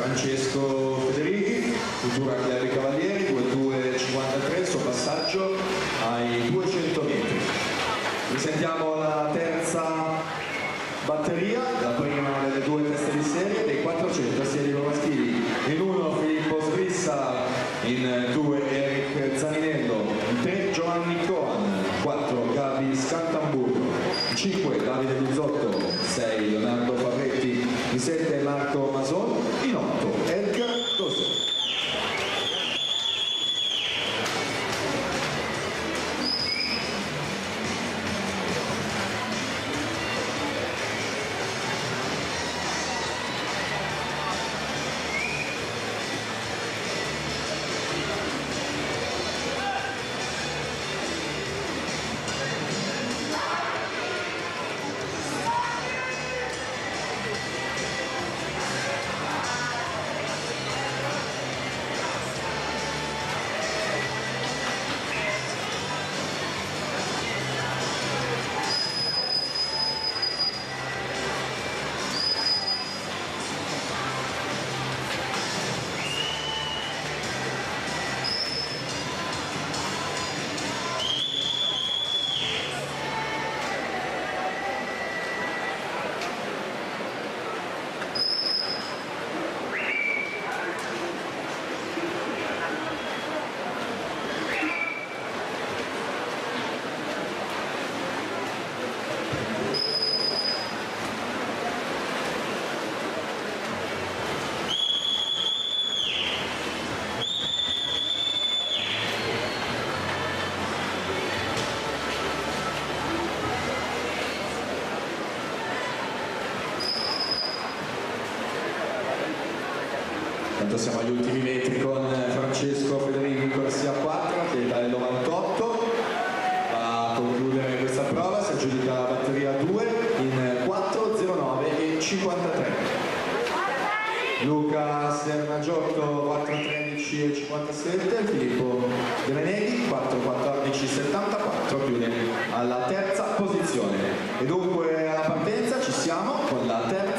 Francesco Federighi, Futura Chiavi Cavalieri, 2:2:53, suo passaggio ai 200 metri. Risentiamo la terza batteria, la prima delle due teste di serie, dei 400 sia di maschili. In 1 Filippo Sgrissa, in 2 Eric Zaninello, in 3 Giovanni Coan, 4 Gabi Scantamburgo, in 5 Davide Luzzotto, 6 Leonardo Favretti, in 7 Marco Mason, in 8 Edgar Dose. Siamo agli ultimi metri con Francesco Federighi in corsia 4, atleta del 98, va a concludere questa prova, si aggiudica la batteria 2 in 4:09:53. Luca Sernagiotto 4:13:57, Filippo De Venedi 4:14:74, chiude alla terza posizione. E dunque alla partenza ci siamo con la terza